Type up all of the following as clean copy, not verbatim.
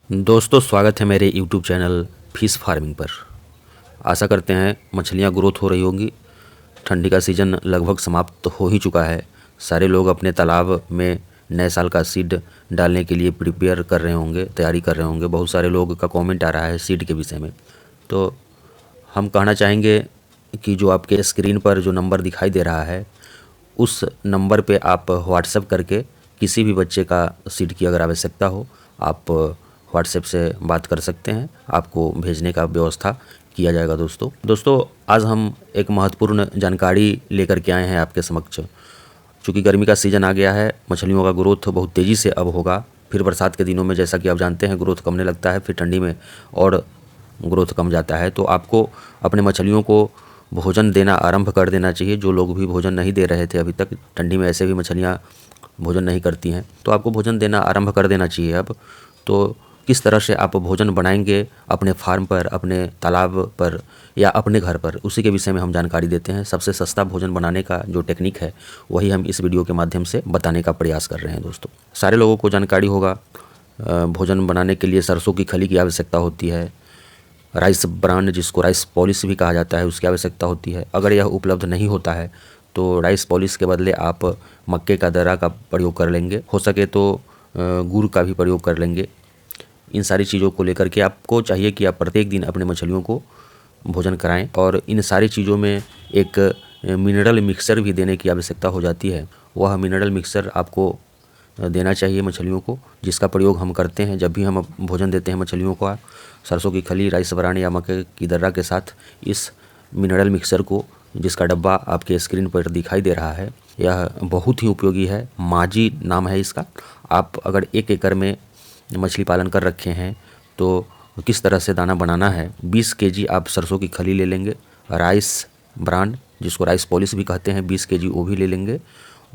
दोस्तों, स्वागत है मेरे यूट्यूब चैनल फिश फार्मिंग पर। आशा करते हैं मछलियां ग्रोथ हो रही होंगी। ठंडी का सीज़न लगभग समाप्त हो ही चुका है। सारे लोग अपने तालाब में नए साल का सीड डालने के लिए प्रिपेयर कर रहे होंगे, तैयारी कर रहे होंगे। बहुत सारे लोग का कमेंट आ रहा है सीड के विषय में। तो हम कहना चाहेंगे कि जो आपके स्क्रीन पर जो नंबर दिखाई दे रहा है, उस नंबर पे आप व्हाट्सएप करके किसी भी बच्चे का सीड की अगर आवश्यकता हो, आप व्हाट्सएप से बात कर सकते हैं। आपको भेजने का व्यवस्था किया जाएगा। दोस्तों आज हम एक महत्वपूर्ण जानकारी लेकर के आए हैं आपके समक्ष। चूँकि गर्मी का सीज़न आ गया है, मछलियों का ग्रोथ बहुत तेज़ी से अब होगा। फिर बरसात के दिनों में जैसा कि आप जानते हैं ग्रोथ कमने लगता है, फिर ठंडी में और ग्रोथ कम जाता है। तो आपको अपने मछलियों को भोजन देना आरंभ कर देना चाहिए। जो लोग भी भोजन नहीं दे रहे थे अभी तक, ठंडी में ऐसे भी मछलियाँ भोजन नहीं करती हैं, तो आपको भोजन देना आरंभ कर देना चाहिए अब। तो किस तरह से आप भोजन बनाएंगे अपने फार्म पर, अपने तालाब पर या अपने घर पर, उसी के विषय में हम जानकारी देते हैं। सबसे सस्ता भोजन बनाने का जो टेक्निक है वही हम इस वीडियो के माध्यम से बताने का प्रयास कर रहे हैं। दोस्तों, सारे लोगों को जानकारी होगा, भोजन बनाने के लिए सरसों की खली की आवश्यकता होती है। राइस ब्रांड, जिसको राइस पॉलिश भी कहा जाता है, उसकी आवश्यकता होती है। अगर यह उपलब्ध नहीं होता है तो राइस पॉलिश के बदले आप मक्के का दर्रा का प्रयोग कर लेंगे। हो सके तो गुड़ का भी प्रयोग कर लेंगे। इन सारी चीज़ों को लेकर के आपको चाहिए कि आप प्रत्येक दिन अपने मछलियों को भोजन कराएं। और इन सारी चीज़ों में एक मिनरल मिक्सर भी देने की आवश्यकता हो जाती है। वह मिनरल मिक्सर आपको देना चाहिए मछलियों को, जिसका प्रयोग हम करते हैं जब भी हम भोजन देते हैं मछलियों को। सरसों की खली, राइस ब्रांड या मक्के की दर्रा के साथ इस मिनरल मिक्सर को, जिसका डब्बा आपके स्क्रीन पर दिखाई दे रहा है, यह बहुत ही उपयोगी है। माजी नाम है इसका। आप अगर 1 एकड़ में मछली पालन कर रखे हैं तो किस तरह से दाना बनाना है, 20 केजी आप सरसों की खली ले लेंगे। राइस ब्रांड, जिसको राइस पॉलिश भी कहते हैं, 20 केजी वो भी ले लेंगे।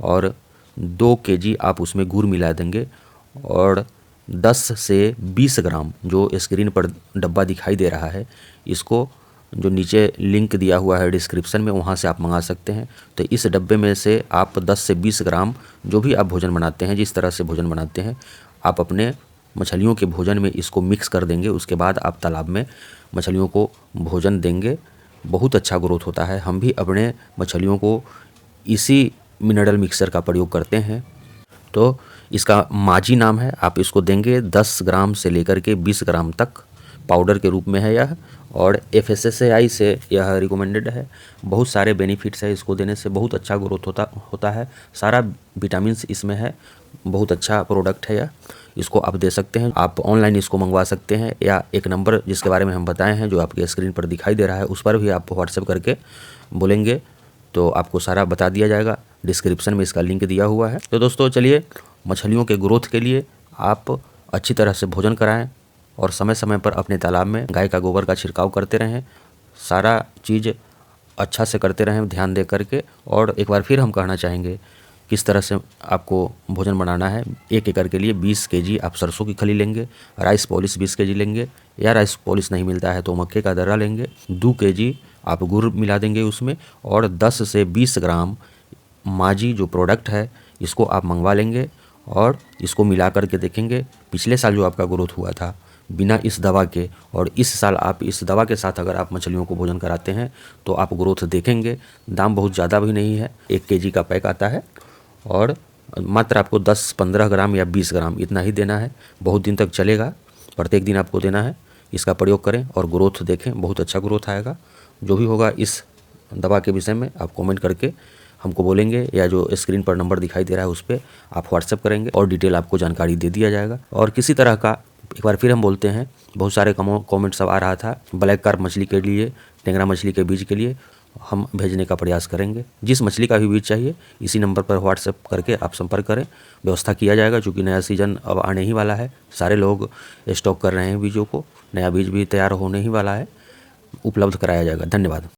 और 2 केजी आप उसमें गुड़ मिला देंगे। और 10 से 20 ग्राम, जो स्क्रीन पर डब्बा दिखाई दे रहा है, इसको जो नीचे लिंक दिया हुआ है डिस्क्रिप्शन में, वहाँ से आप मंगा सकते हैं। तो इस डब्बे में से आप 10 से 20 ग्राम, जो भी आप भोजन बनाते हैं, जिस तरह से भोजन बनाते हैं, आप अपने मछलियों के भोजन में इसको मिक्स कर देंगे। उसके बाद आप तालाब में मछलियों को भोजन देंगे। बहुत अच्छा ग्रोथ होता है। हम भी अपने मछलियों को इसी मिनरल मिक्सर का प्रयोग करते हैं। तो इसका माजी नाम है। आप इसको देंगे 10 ग्राम से लेकर के 20 ग्राम तक, पाउडर के रूप में है यह। और FSSAI से यह रिकमेंडेड है। बहुत सारे बेनिफिट्स है इसको देने से। बहुत अच्छा ग्रोथ होता है। सारा विटामिन्स इसमें है। बहुत अच्छा प्रोडक्ट है यह। इसको आप दे सकते हैं। आप ऑनलाइन इसको मंगवा सकते हैं, या एक नंबर जिसके बारे में हम बताए हैं, जो आपके स्क्रीन पर दिखाई दे रहा है, उस पर भी आप व्हाट्सएप करके बोलेंगे तो आपको सारा बता दिया जाएगा। डिस्क्रिप्शन में इसका लिंक दिया हुआ है। तो दोस्तों चलिए, मछलियों के ग्रोथ के लिए आप अच्छी तरह से भोजन कराएं और समय समय पर अपने तालाब में गाय का गोबर का छिड़काव करते रहें। सारा चीज़ अच्छा से करते रहें, ध्यान दे करके। और एक बार फिर हम कहना चाहेंगे किस तरह से आपको भोजन बनाना है। 1 एकड़ के लिए 20 केजी आप सरसों की खली लेंगे। राइस पॉलिश 20 केजी लेंगे, या राइस पॉलिश नहीं मिलता है तो मक्के का दर्रा लेंगे। 2 केजी आप गुड़ मिला देंगे उसमें। और 10 से 20 ग्राम माजी जो प्रोडक्ट है, इसको आप मंगवा लेंगे और इसको मिला करके देखेंगे। पिछले साल जो आपका ग्रोथ हुआ था बिना इस दवा के, और इस साल आप इस दवा के साथ अगर आप मछलियों को भोजन कराते हैं तो आप ग्रोथ देखेंगे। दाम बहुत ज़्यादा भी नहीं है, 1 केजी का पैक आता है और मात्र आपको 10-15 ग्राम या 20 ग्राम इतना ही देना है। बहुत दिन तक चलेगा, प्रत्येक दिन आपको देना है। इसका प्रयोग करें और ग्रोथ देखें, बहुत अच्छा ग्रोथ आएगा। जो भी होगा इस दवा के विषय में आप कमेंट करके हमको बोलेंगे, या जो स्क्रीन पर नंबर दिखाई दे रहा है उस पर आप व्हाट्सएप करेंगे और डिटेल आपको जानकारी दे दिया जाएगा। और किसी तरह का, एक बार फिर हम बोलते हैं, बहुत सारे कमेंट सब आ रहा था ब्लैक कार्प मछली के लिए, टेंगरा मछली के बीज के लिए, हम भेजने का प्रयास करेंगे। जिस मछली का भी बीज चाहिए इसी नंबर पर व्हाट्सएप करके आप संपर्क करें, व्यवस्था किया जाएगा। चूँकि नया सीज़न अब आने ही वाला है, सारे लोग स्टॉक कर रहे हैं बीजों को, नया बीज भी तैयार होने ही वाला है, उपलब्ध कराया जाएगा। धन्यवाद।